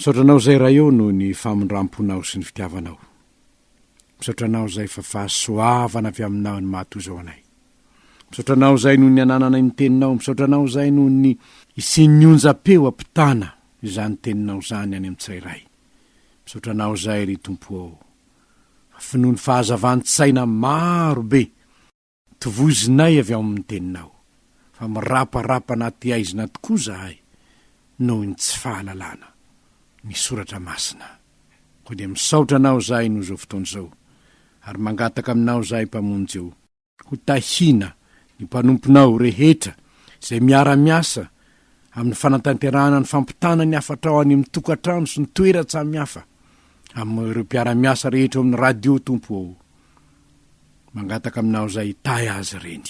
Misaotranao zay raha eo no ny famondramponao sy ny fitiavanao. Misaotranao zay fa fahasoavana avy aminao ny mahatozao anay. Misaotranao zay no ny ananana ny teninao. Misaotranao zay no ny isinionja-peo ampitana izany teninao zany any amin'ny tsirairay. Misaotranao zay ry Tompo, finoa ny fahazavan-tsaina maro be tovozinay avy ao amin'ny teninao, fa miraparapa anaty aizina tokoa zahay noho ny tsy fahalalana ny soratra masina. Ko dia misaotranao zahay no zao fotoana zao, ary mangataka aminao zahay mpamonjy eo, ho tahina ny mpanomponao rehetra izay miara-miasa amin'ny fanatanterahana ny fampitana ny afatrao any amin'ny tokantrano sy ny toeran-tsamihafa amin'ireo mpiara-miasa rehetra amin'ny radio Tompo. Mangataka aminao zay tay azy reny,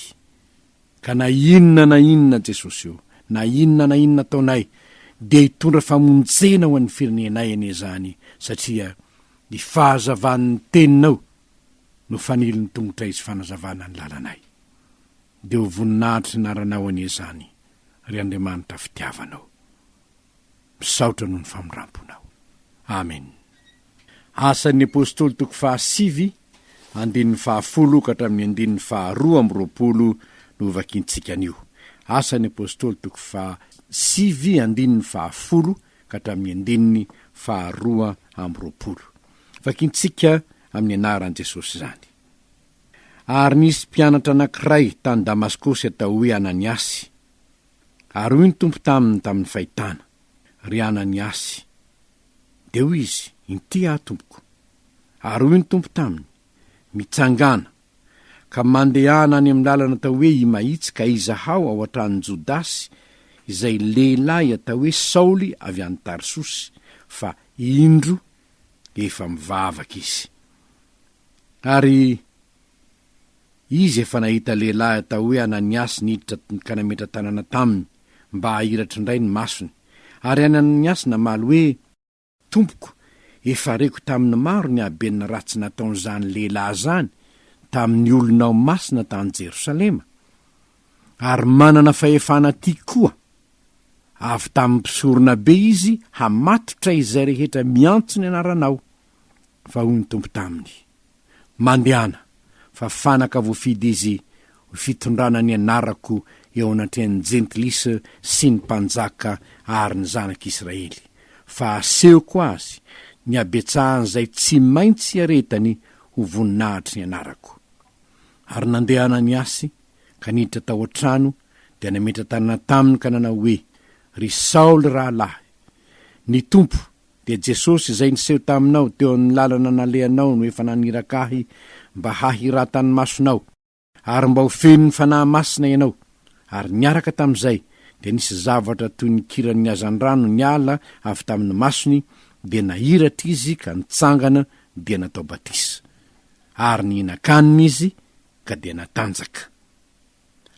ka na inona Jesosy eo, na inona taonay, dia hitondra famonjena ho an'ny firenenay an'izany, satria ny fahazavan'ny teninao no faniliny tongotra izy fanazavana ny lalanay. Dia ho voninahitry naranao an'izany ry Andriamanitra fitiavanao. Misaotra noho ny famondramponao. Amen. Asan'ny Apostoly 5 andininy 10 ka hatramin'ny andininy 12 no vakintsika anio. Asan'ny Apostoly 5 andininy 10 ka hatramin'ny andininy 12. Vakintsika amin'ny anaran Jesosy zany. Ary nisy mpianatra anankiray tany Damaskosy atao hoe Ananiasy. Ary hoy ny Tompo tamin'ny fahitana, ry Ananiasy. Dia hoy izy, Inty Tompoko. Ary hoy ny Tompo taminy, Mitsangàna, ka mandehana any amin'ny lalana atao hoe Imahitsy, ka izahaho ao an-tranon'i Jodasy, izay lehilahy atao hoe Saoly avy any Tarsosy, fa indro efa mivavaka izy. Ary izy efa nahita lehilahy atao hoe Ananiasy niditra ka nametra-tanana taminy, mba hahiratry indray ny masony. Ary Ananiasy namaly hoe, Tompoko, efa reko tamin'ny maro ny haben'ny ratsy nataon'izany lehilahy zany tamin'ny olonao masina tany Jerosalema. Ary manana fahefana ty koa, avy tamin'ny mpisorona be izy hamatotra izay rehetra miantso ny anaranao. Fa hoy ny Tompo taminy, Mandehana, fa fanaka voafidy izy ho fitondrana ny anarako eo anatrehan'ny jentilisa sy ny mpanjaka ary ny Zanak'i Israely. Fa asehoko azy ny habetsahan'izay tsy maintsy aretany ho voninahitry ny anarako. Ary nandeha Ananiasy ka niditra tao an-trano, dia nametra-tanana taminy ka nanao hoe, ry Saoly rahalahy, ny Tompo dia Jesosy izay niseho taminao teo amin'ny lalana nalehanao no efa nanirakahy mba hahiratany masonao, ary mba ho feno ny fanahy masina ianao. Ary niaraka tamin'izay dia nisy zavatra toy ny kiran'ny hazan-drano ny ala avy tamin'ny masony, dia nahiratra izy ka nitsangana dia natao batisa. Ary nihinan-kanina izy ka dia natanjaka.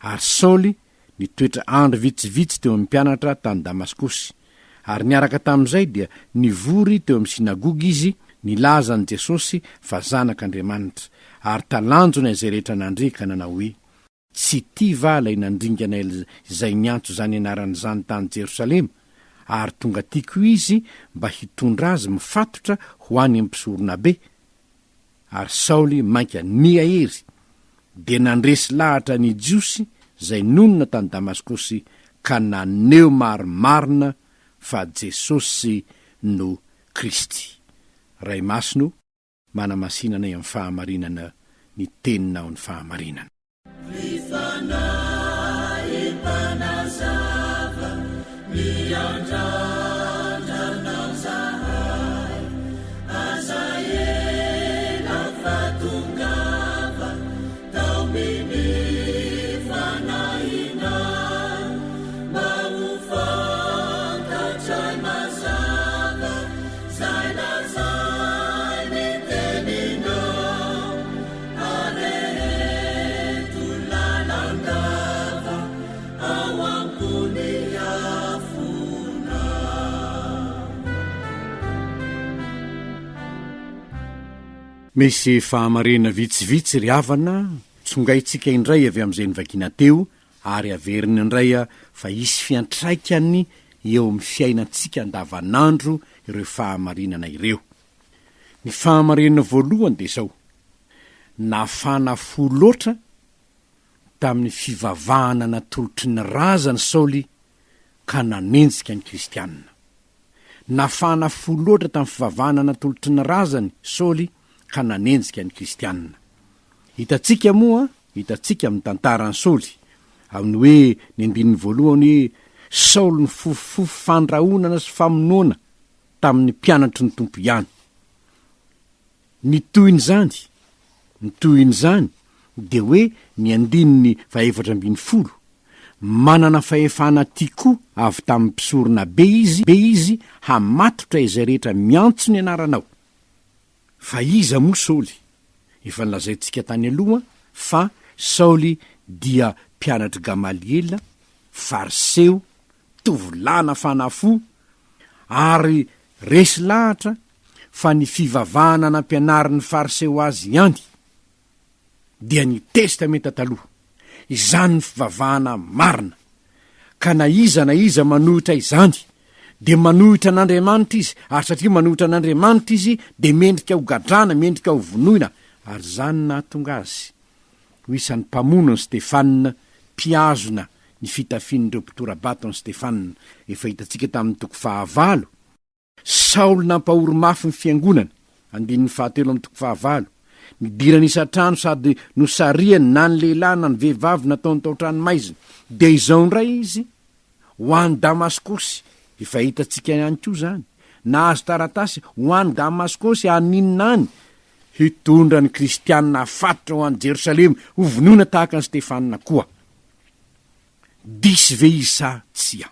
Ary Saoly nitoetra andro vitsivitsy teo amin'ny mpianatra tany Damaskosy. Ary niaraka tamin'izay dia nivory teo amin'ny sinagogy izy, nilaza ny Jesosy fa zanak'Andriamanitra. Ary talanjona izay rehetra nandre ka nanao hoe, tsy ty va lay nandringana izay niantso zany anaran'izany tany Jerosalema, ary tonga tiako izy mba hitondra azy mifatotra ho any ampisorona be. Ary Saoly mainka niahery, dia nandresy lahatra ny jiosy zay nonona tany Damaskosy, ka naneo marimarina fa Jesosy no Kristy. Ray masino, manamasinanay amin'ny fahamarinana ny teninao ny fahamarinana. Misy fahamarina vitsivitsy ry havana, tsongaitsika indray avy amin'izay nivakina teo, ary averiny indray fa isy fiantraikany eo amin'ny fiainantsika andavanandro ireo fahamarinana ireo. Ny fahamarinana voalohany dia izao: nafana fo loatra tamin'ny fivavahana natolotry ny razany Saoly ka nanenjika ny kristianina. Nafana fo loatra tamin'ny fivavahana natolotry ny razany Saoly ka nanenjika ny kristianina. Hitantsika amin'ny tantarany Saoly amin'ny hoe ny andininy voalohany hoe Saoly ny fofofofo fandrahonana sy famonoana tamin'ny mpianatry ny Tompo ihany. Ny tohin'izany dia hoe ny andininy 410 manana fahefana tikoa avy tamin'ny mpisorona be izy hamatotra izay rehetra miantso ny anaranao. Fa iza moa Saoly? Efa nilazaintsika tany aloha fa Saoly dia mpianatry Gamaliela, fariseo, tovolana fanafo, ary resy lahatra fa ny fivavahana nampianarin'ny fariseo azy ihany dia ny testamenta taloha. Izany ny fivavahana marina, ka na iza manohitra izany dia manohitra an'Andriamanitra izy, ary satria manohitra an'Andriamanitra izy dia mendrika ho gadrana, mendrika ho vonoina. Ary zany nahatonga azy ho isan'ny mpamono ny Stefanina, mpiazona ny fitafian'ireo mpitorabato ny Stefanina. Efa hitantsika tamin'ny toko 9. Saoly nampahoro-mafy ny fiangonana, 7 nidirana isa-trano sady nosariany na ny lehilahy na ny vehivavy nataony tao tranomaizina. Dia izao ndray izy ho an'ny Damaskosy. Efa hitantsika ihany koa zany nahazo taratasy ho an'ny Damaskosy aninona any hitondra ny kristianina afatotra ho an'ny Jerosalema ho vonoina tahaka ny Stefanina koa. Disy ve izy sa tsia?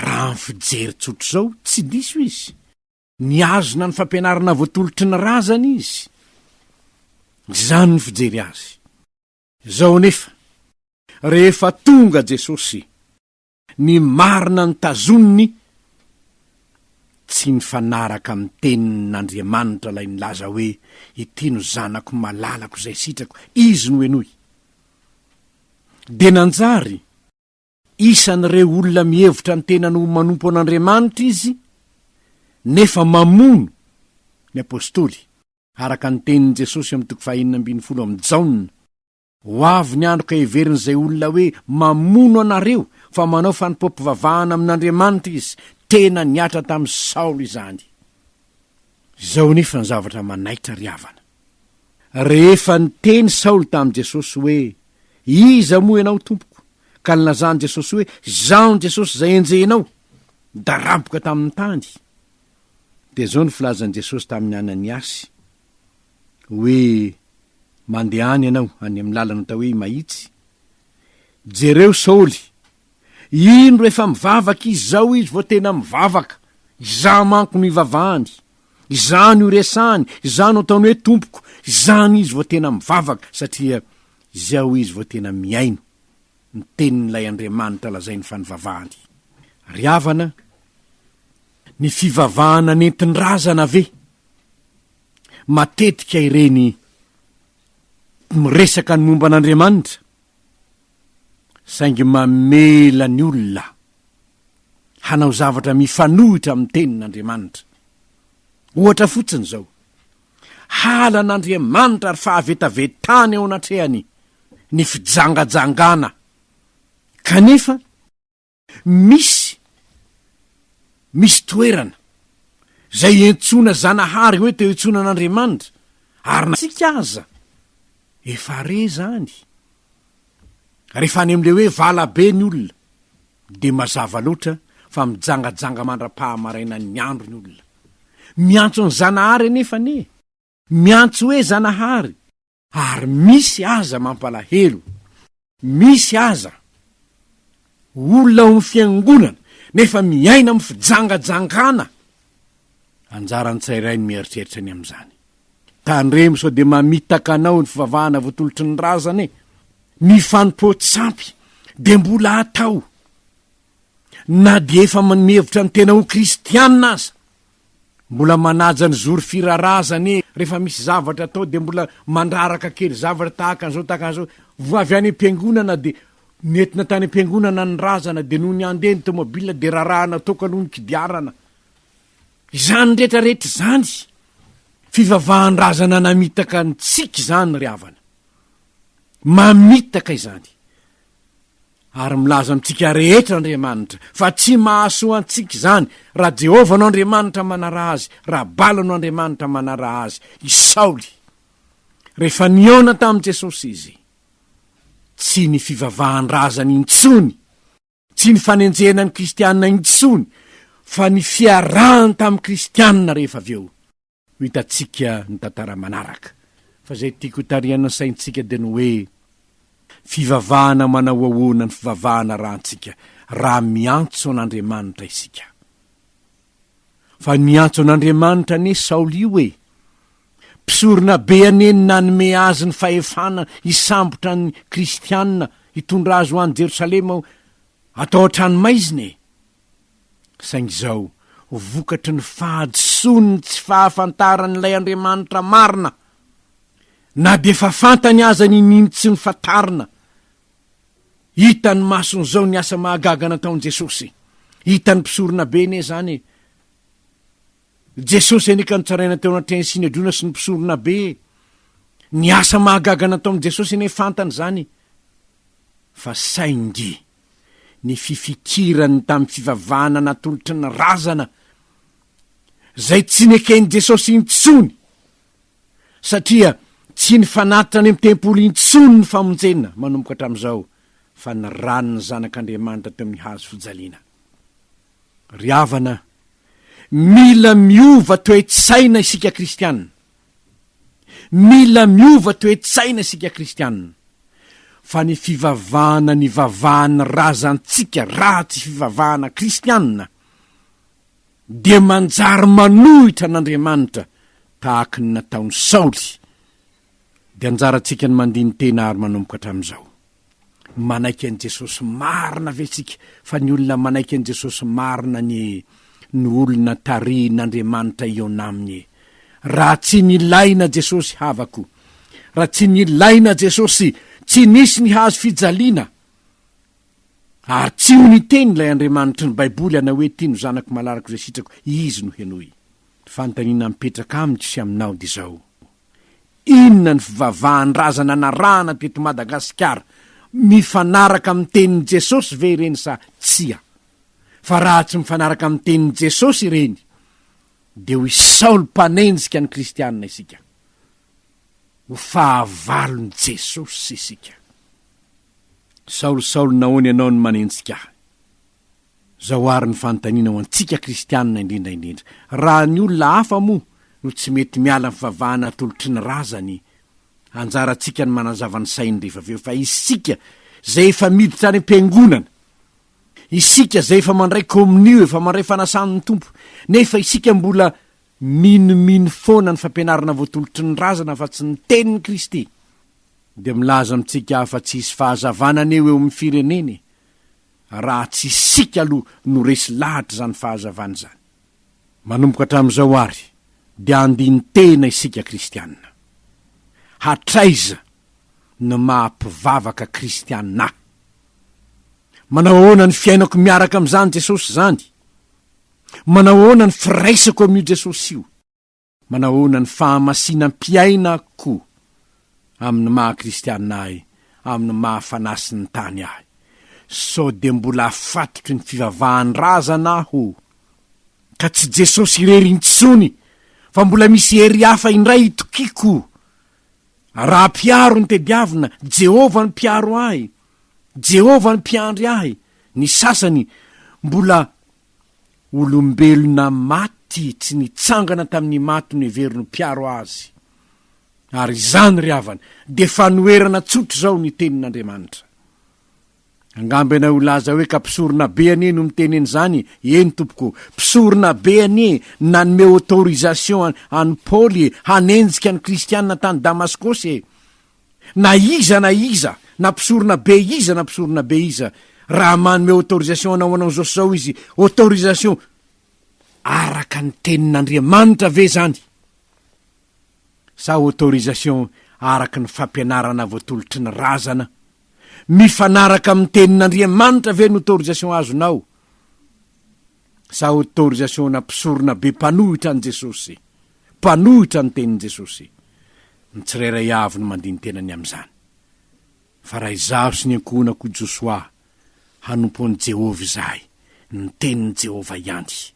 Raha ny fijery tsotro zao tsy diso izy. Niazona ny fampianarana voatolotry ny razany izy. Zany ny fijery azy. Zao nefa rehefa tonga Jesosy, ny marina ny tazoniny tsy nifanaraka amin'ny tenin'Andriamanitra lay nilaza hoe ity no zanako malalako izay sitrako, izy no henoy. De nanjary isan'ireo olona mihevitra ny tena no manompo an'Andriamanitra izy, nefa mamono ny apôstoly araka ny tenin'i Jesosy amin'ny toko 5:12 amin'ny Jaona. Ho avy ny andro ka heverin'izay olona hoe mamono anareo fa manao fanimpom-pivavahana amin'Andriamanitra izy, tena niatra tamin'ny Saoly izany. Zao nefa ny zavatra manaitra ry havana. Rehefa niteny Saoly tamin'i Jesosy hoe iza moa ianao Tompoko, ka nilazany Jesosy hoe zao ny Jesosy izay enjehinao, da rampoka tamin'ny tany. Dia zao ny filazan'i Jesosy tamin'ny Ananiasy hoe mandehana ianao any amin'ny lalana atao hoe Imahitsy. Jereo Saoly, ino rehefa mivavaka izy zao izy vao tena mivavaka, izah manko no ivavahany, izany ho resany, izany ho ataony hoe Tompoko, izany izy vao tena mivavaka, satria izao izy vao tena miaino ny tenin'ilay Andriamanitra lazainy fa nivavahany. Ry havana, ny fivavahana nentin'ny razana ve? Matetika ireny miresaka ny momba an'Andriamanitra, saingy mamela ny olona hanao zavatra mifanohitra amin'ny tenin'Andriamanitra. Ohatra fotsiny zao, halan'Andriamanitra ary fahavetavetany ao anatrehany ny fijangajangana, kanefa misy toerana zay entsona Zanahary hoe teo entsona an'Andriamanitra, ary nasika aza efa re zany. Rehefa any amin'le hoe valabe ny olona, de mazava loatra fa mijangajanga mandra-pahamaraina ny andro ny olona. Miantso ny Zanahary anefa ne, miantso hoe Zanahary, ary misy aza mampalahelo, misy aza olona ho fiangonana nefa miaina amin'ny fijangajangana. Anjarany tsairay ny mieritreritra ny amin'izany. Tandremo sao de mamitaka anao ny fivavahana voatolotry ny razana e. Ny fanompo-tsampy de mbola atao, na de efa mihevitra ny tena ho kristianina aza, mbola manaja ny zory firarazany. Rehefa misy zavatra atao de mbola mandraraka kely zavatra tahaka an'izao, vo avy any am-piangonana de nentina tany am-piangonana ny razana de noho ny andeha ny tomobila de rarahana toka aloha ny kidiarana. Izany rehetrarehetra zany fivavahan-drazana namitaka ny tsika izany ry havana, mamitaka izany. Ary milaza amintsika rehetra Andriamanitra fa tsy mahasoa antsika izany raha Jehova no Andriamanitra manara azy, raha bala no Andriamanitra manara azy. I Saoly rehefa niona tamin'i Jesosy izy, tsy ny fivavahan-drazany intsony, tsy ny fanenjehana ny kristianina intsony, fa ny fiarahany tamin'ny kristianina rehefa avy eo. Ho hitantsika ny tantara manaraka. Fa zay tiako tariana saintsika de no hoe fivavahana manao ahoana ny fivavahana rahantsika raha miantso an'Andriamanitra isika. Fa niantso an'Andriamanitra ne Saoly io hoe mpisorona be aneny nanome azy ny fahefana hisambotra ny kristianina hitondra azy ho any Jerosalema atao an-tranon'i iziny. Saingy izao vokatry ny fahadisony tsy fahafantaran'ilay Andriamanitra marina, na de fa fantany aza nininy tsy ny fantarina. Hitany mason'izao ny asa mahagaga nataon'i Jesosy, hitany mpisorona be ne zany. Jesosy anika nitsaraina teo anatrehany sinadrona sy ny mpisorona be, ny asa mahagaga nataon'i Jesosy ne fantany zany. Fa saingy ny fifikirany tamin'ny fivavahana natolotry ny razana zay tsy nekeny Jesosy intsony, satria tsy ny fanatitra any amin'ny tempoly intsony ny famonjena manomboka hatramin'izao, fa ny ranony zanak'Andriamanitra teo amin'ny hazo fijaliana. Ry havana, mila miova toe-tsaina isika kristianina, mila miova toe-tsaina isika kristianina. Fa ny fivavahana ny vavahany razantsika raha tsy fivavahana kristianina de manjary manohitra an'Andriamanitra tahaka ny nataon'ny Saoly. De anjarantsika ny mandiny tena ary manomboka hatramin'izao. Manaiky an'i Jesosy marina ve tsika? Fa ny olona manaiky an'i Jesosy marina ny olona tarihin'Andriamanitra iona aminy. Raha tsy nilaina Jesosy havako, raha tsy nilaina Jesosy, tsy nisy ny hazo fijaliana. Ary tsy ho niteny ilay Andriamanitra ny Baiboly ana hoe ty no zanako malarako zay sitrako, izy no henoy. Fantaniana mipetraka aminy sy aminao de zao. Inona ny fivavahan-drazana narahana teto Madagasikara mifanaraka amin'ny tenin'i Jesosy ve ireny sa tsia? Fa raha tsy mifanaraka amin'ny tenin'i Jesosy ireny, de ho Saoly mpanenjika ny kristianina isika. Ho fahavalon'i Jesosy isika. Saoly nahoana ianao ny manenjika? Zao ary ny fanontaniana ho antsika kristianina indrindraindrindra. Raha ny olona hafa moa no tsy mety miala ny fivavahana tolotry ny razany, anjarantsika ny manazava ny sainy rehefa aveo. Fa isika zay efa miditra any am-piangonana, isika zay efa mandray kominio, efa mandray fanasan'ny Tompo, nefa isika mbola minomino foana ny fampianarana voatolotry ny razana fa tsy ny tenin'ny Kristy, de milaza amintsika fa tsy hisy fahazavana eo amin'ny fireneny raha tsy isika aloha no resy lahatra zany fahazavana zany. Manomboka hatramin'izao ary de andiny tena isika kristianina. Hatraiza no mahampivavaka kristianina? Manao ahoana ny fiainako miaraka amin'izany Jesosy zany? Manao ahoana ny firaisako amin'io Jesosy io? Manao ahoana ny fahamasinam-piainako amin'ny maha-kristianina ahy, amin'ny mahafanasy ny tany ahy? So de mbola afatotry ny fivavahan-drazana aho, ka tsy Jesosy irery intsony, fa mbola misy hery hafa indray itokiko. Raha piaro ny tediavina, Jehova ny piaro ahy, Jehova ny piandry ahy. Ny sasany mbola olombelona maty, tsy nitsangana tamin'ny maty no heverino piaro azy. Ary izany ry havana, de fanoerana tsotra zao ny tenin'Andriamanitra. Angambe na ho laza hoe ka mpisorona be anie no miteneny zany, eny Tompoko, mpisorona be anie nanome autorisation any Paoly hanenjika ny kristianina tany Damaskosy. Na iza na mpisorona be iza na mpisorona be iza, raha manome autorisation anao zao izy, autorisation araka ny tenin'Andriamanitra ve zany? Sa autorisation araka ny fampianarana voatolotry ny razana, mifanaraka amin'ny tenin'Andriamanitra ve no autorisation azonao sa autorisation nampisorona be mpanohitra an' Jesosy, mpanohitra ny tenin' Jesosy? Ny tsirairay avy no mandiny tenany amin'izany. Fa raha izaho sy ny ankonako Josoa hanompon'i Jehovah izahay, ny tenin'i Jehovah ihany.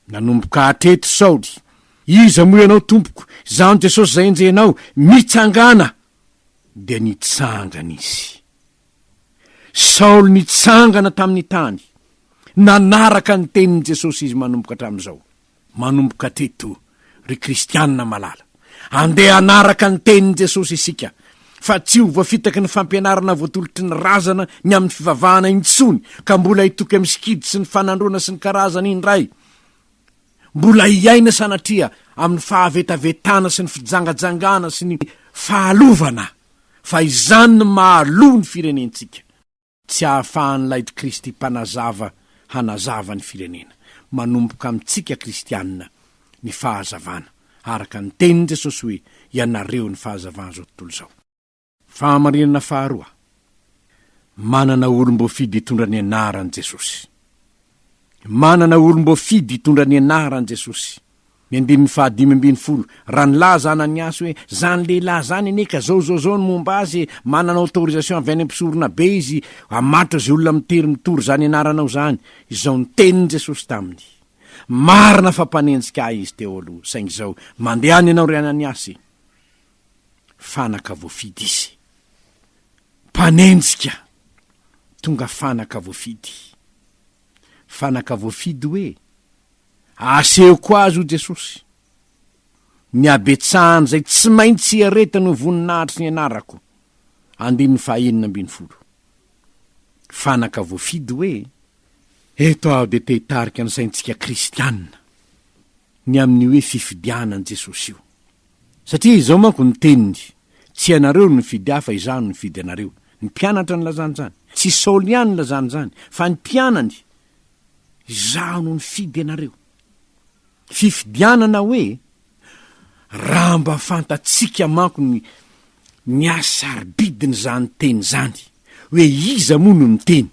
Nanomboka hatreto Saoly, iza moa ianao Tompoko, izany Jesosy zay enjenao, mitsangàna. Dia nitsangana izy. Saoly nitsangana tamin'ny tany, nanaraka ny tenin'i Jesosy izy manomboka hatramin'izao. Manomboka hatreto, ry kristianina malala, andeha anaraka ny tenin'i Jesosy isika, fa tsy ho voafitaky ny fampianarana voatolotry ny razana ny amin'ny fivavahana intsony, ka mbola hitoky amin'ny sikidy sy ny fanandrona sy ny karazany indray. Mbola hiaina sanatria amin'ny fahavetavetana sy ny fijangajangana sy ny fahalovana, fa izany ny mahalo ny firenentsika. Tsy hahafahan'ilay Kristy mpanazava hanazava ny firenena. Manomboka amintsika kristianina ny fahazavana, araka ny tenin'i Jesosy hoe ianareo ny fahazavana zao tontolo zao. Fahamarinana faharoa, manana olom-boafidy hitondra ny anaran'i Jesosy. Manana olom-boafidy hitondra ny anaran'i Jesosy. Ny 5:10, raha nilaza Ananiasy hoe zany lehilahy zany eneka zao ny momba azy, manana autorisation avy any ampisorona be izy, amatra zay olona mitery mitory zany anaranao zany. Izao ny tenin'i Jesosy taminy. Marina fa mpanenjika izy teo aloha, saingy zao mandehana ianao ry Ananiasy, fanaka voafidy izy. Mpanenjika tonga fanaka voafidy. Fanaka voafidy hoe aseho koa azy ho Jesosy, ny habetsahan'izay tsy maintsy areta no voninahitry ny anarako. 5:20. Fanaka voafidy hoe eto aho de te hitarika ny saintsika kristianina ny amin'ny hoe fifidianan'i Jesosy io. Satria izao manko ny teniny, tsy ianareo no nifidy ahy fa izaho no nifidy anareo. Ny mpianatra ny lazany, tsy Saoly ihany ny lazany, fa ny mpianany, izaho no nifidy anareo. Fifidianana hoe raha mba fantatsika manko ny asarbidiny zany teny zany, hoe iza moa no miteny.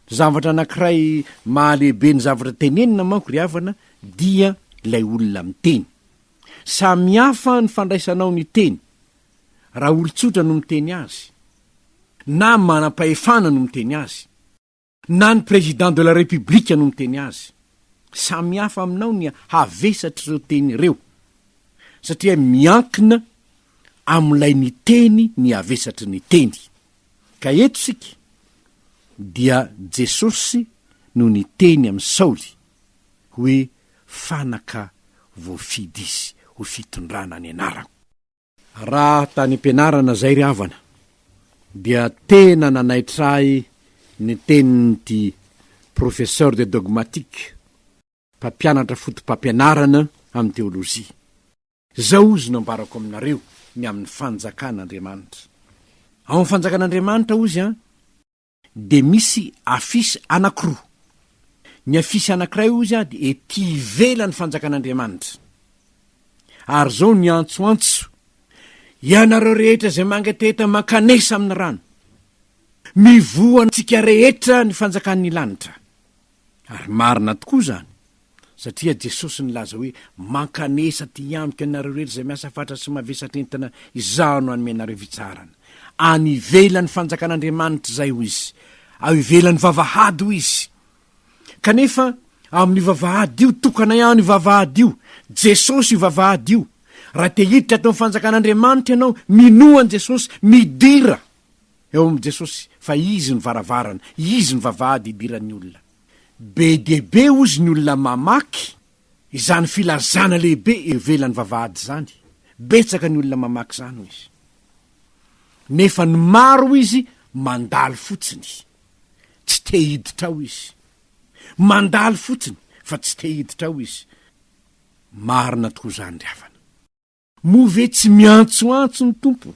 Zavatra anankiray mahalehibe ny zavatra tenenina manko ry havana dia ilay olona miteny. Samy hafa ny fandraisanao ny teny. Raha olon-tsotra no miteny azy, na manam-pahefana no miteny azy, na ny président de la république no miteny azy, samy hafa aminao ny havesatra ireo teny ireo, satria miankina amin'ilay ny teny ny havesatra ny teny. Ka eto sika dia Jesosy no ny teny amin'ny Saoly hoe fanaka voafidy izy ho fitondrana ny anarako. Raha tany ampianarana zay ry havana, dia tena nanaitray ny tenin'ity professeur de dogmatique, mpampianatra fotom-pampianarana amin'ny teolozia. Zao ozy no ambarako aminareo ny amin'ny fanjakan'Andriamanitra. Ao amin'ny fanjakan'Andriamanitra ozy de misy afisy anankiroa. Ny afisy anankiray ozy de ety ivelany fanjakan'Andriamanitra. Ary zao ny antsoantso: ianareo rehetra zay mangetaheta mankanesa amin'ny rano, mivoantsika rehetra ny fanjakan'ny lanitra. Ary marina tokoa zany, satria Jesosy nilaza hoe mankanesa ty amiko ianareo rehetra zay miasa fatra sy mavesatra entana, izaho no anomenareo fitsarana. Any ivelan'ny fanjakan'Andriamanitra zay ho izy, ao ivelan'ny vavahady ho izy. Kanefa amin'ny vavahady io, tokana ihany vavahady io, Jesosy io vavahady io. Raha te hiditra atao fanjakan'Andriamanitra ianao, minoan Jesosy, midira eo amin'ny Jesosy, fa izy ny varavarana, izy ny vavahady idiran'ny olona. Be de be ozy ny olona mamaky izany filazana lehibe ivelan'ny vavahady zany. Betsaka ny olona mamaky zany izy. Nefa ny maro izy mandalo fotsiny, tsy te hiditra ao izy. Mandalo fotsiny fa tsy te hiditra ao izy. Marina tokoa zany ry havana. Move tsy miantsoantso ny tompo.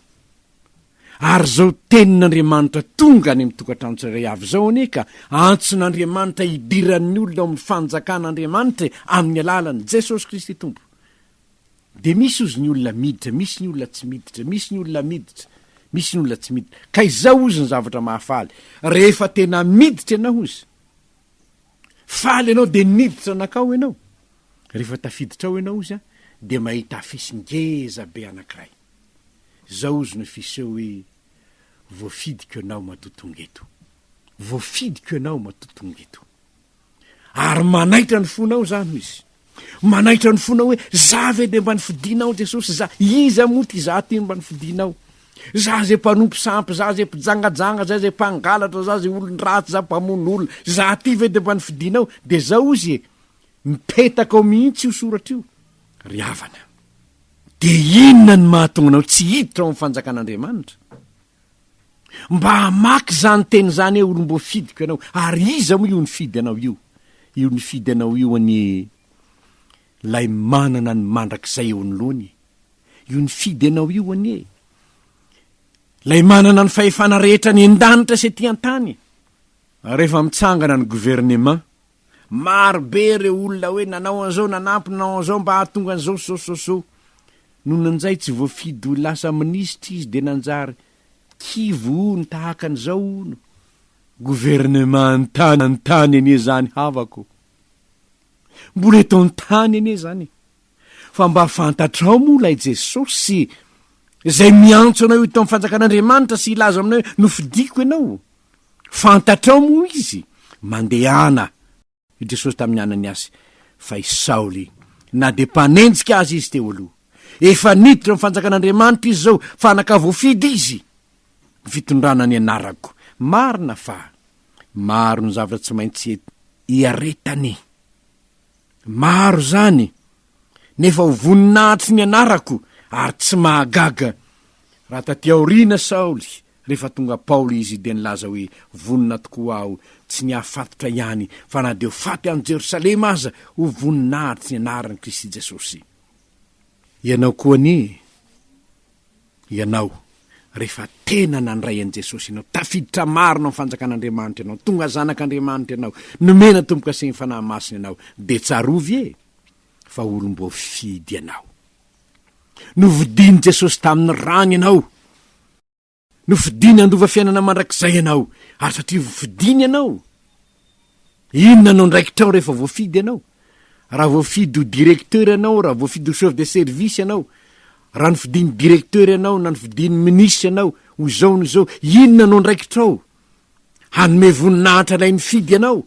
Ary zao tenin'Andriamanitra tonga any amin'ny tokantrano tsirairay avy zao aneka, antson'Andriamanitra idiran'ny olona ao amin'ny fanjakan'Andriamanitra amin'ny alalan'i Jesosy Kristy tompo. De misy ozy ny olona miditra, misy ny olona tsy miditra, misy ny olona miditra. misy ny olona tsy miditra ka izao izy ny zavatra mahafaly rehefa tena miditra ianao izy faly ianao de niditra anakao ianao rehefa tafiditra ao ianao izy a de mahita afisy ngeza be anankiray zao izy no fiseho hoe voafidiko ianao matotongeto voafidiko ianao matotongeto ary manaitra ny fonao zany izy manaitra ny fonao hoe za ve de mba nifidinao Jesosy za iza moty za ty mba nifidinao za zay mpanompo sampy za zay mpijangajanga za zay mpangalatra za zay olon-draty za mpamono olona za ty ve de mba nifidinao de zao izy mipetaka ao mihitsy io soratra io ry havana de inona ny mahatonganao tsy hiditra ao amin'ny fanjakan'Andriamanitra mba hamaky zany teny zany hoe olom-bo fidiko ianao ary iza moa io nifidy anao io nifidy anao io any lay manana ny mandrak'izay eo anoloany io nifidy anao io anie lay manana ny fahefana rehetra ny an-danitra sy aty an-tany rehefa mitsangana ny gouvernement maro be reo olona hoe nanao an'izao nanampy nanao an'izao mba hahatonga an'izao so nonan'izay tsy voafidy ho lasa minisitra izy de nanjary kivo ny tahaka an'izao no gouvernement an-tany anie zany havako mbola eto an-tany anie zany fa mba fantatrao moa lay Jesosy zay miantso anao ito amin'ny fanjakan'Andriamanitra sy ilaza aminao hoe nofidiko ianao fantatrao moa izy mandehana i Jesosy tamin'ny Ananiasy fa i Saoly na de mpanenjika azy izy teo aloha efa niditra amin'ny fanjakan'Andriamanitra izy zao fanaka voafidy izy fitondrana ny anarako marina fa maro ny zavatra tsy maintsy iaretany maro zany nefa ho voninahitry ny anarako ary tsy mahagaga raha taty aoriana Saoly rehefa tonga Paoly izy de nilaza hoe vonina tokoa aho tsy ny ahafatotra ihany fa na de ho faty any Jerosalema aza ho voninahitry ny anarany Kristy Jesosy ianao koa ni ianao rehefa tena nandray an' Jesosy ianao tafiditra marina amin'ny fanjakan'Andriamanitra ianao tonga zanak'Andriamanitra ianao nomena tompoka aseny fanahy masina ianao de tsarovy e fa olom-bo fidy ianao novidiny Jesosy tamin'ny rano ianao nofidiny andova fiainana mandrak'izay ianao ary satria vofidiny ianao inona anao ndraikitrao rehefa voafidy ianao raha voafidy ho directeur ianao raha voafidy ho chef de service ianao raha nofidiny directeur ianao na nofidiny ministre ianao ho zao no zao inona anao ndraikitrao hanome voninahitra lay nifidy ianao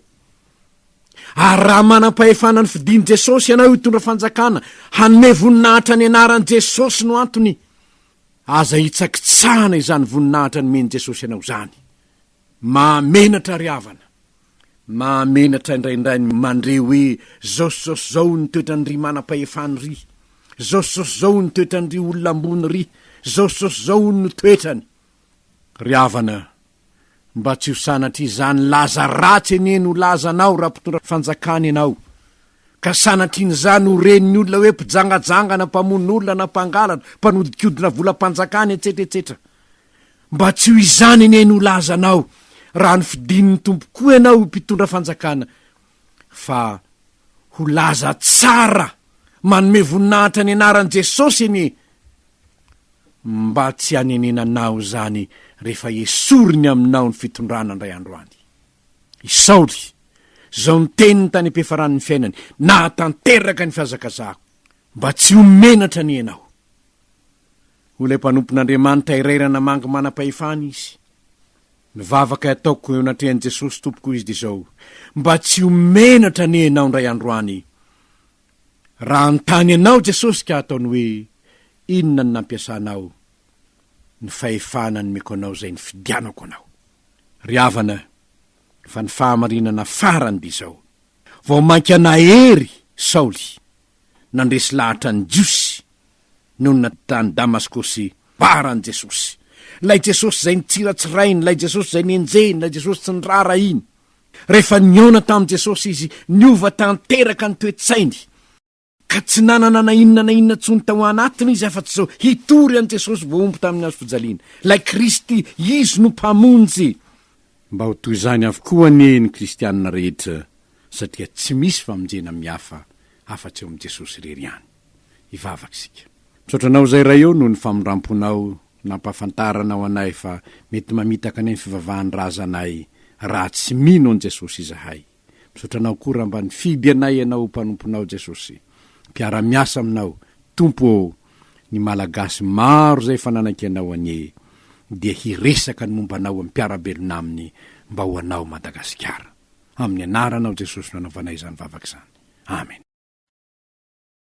ary raha manam-pahefana ny fidiny Jesosy ianao hitondra fanjakana hanome voninahitra ny anaran'i Jesosy no antony aza hitsakitsahana izany voninahitra nomeny Jesosy ianao zany mahamenatra ry havana mahamenatra indraindray mandre hoe zaosy zao ny toetrany ry manam-pahefany ry zaosy zao ny toetrany ry olona ambony ry zaosy zao ny toetrany ry havana mba tsy ho sanatry izany laza ratsy eny ho lazanao raha mpitondra fanjakana ianao ka sanatr'in'izany ho reniny olona hoe mpijangajangana mpamon'olona na mpangalatra mpanodikodina volam-panjakana etsetraetsetra mba tsy ho izany eny ho lazanao raha ny fidin'ny Tompoko ianao mpitondra fanjakana fa ho laza tsara manome voninahitra ny anaran'i Jesosy eny mba tsy hanenenanao zany rehefa esoriny aminao ny fitondrana ndray andro any i Saoly zao ny teniny tany ampiafarany ny fiainany na tanteraka ny fihazakazahako mba tsy homenatra ny ianao ho lay mpanompon'Andriamanitra irairana mangy manam-pahefany izy mivavaka ataoko eo anatrehan'i Jesosy Tompoko izy de zao mba tsy homenatra ny ianao ndray andro any raha nytany ianao Jesosy ka ataony hoe inona ny nampiasanao ny fahefana ny meko anao zay ny fidianako anao ry havana fa ny fahamarinana farany de zao vao mainka nahery Saoly nandresy lahatra ny jiosy noho na tany Damaskosy baran' Jesosy lay Jesosy zay nitsiratsirainy lay Jesosy zay nenjeny lay Jesosy tsy nirara iny rehefa niona tamin'i Jesosy izy niova tanteraka ny toetsainy ka tsy nanana na inona tsony tao anatiny izy afa-tsy zao hitory an' Jesosy voaompo tamin'ny azo fijaliana lay Kristy izy no mpamonjy mba ho toy izany avokoa ny kristianina rehetra satria tsy misy famonjena mihafa afa-tsy eo amin'i Jesosy rery ihany ivavaka isika misaotranao zay ray eo noho ny famondramponao nampafantaranao anay fa mety mamitaka anay ny fivavahan-drazanay raha tsy mino an Jesosy izahay. Misotranao koa mba nifidy anay ianao mpanomponao Jesosy. Mpiara-miasa aminao, Tompo, ny malagasy maro zay fananaky anao anie, dia hiresaka ny mombanao amin'ny mpiarabelona aminy mba ho anao Madagasikara. Amin'ny anaranao Jesosy no anaovanay izany vavaka izany. Amen.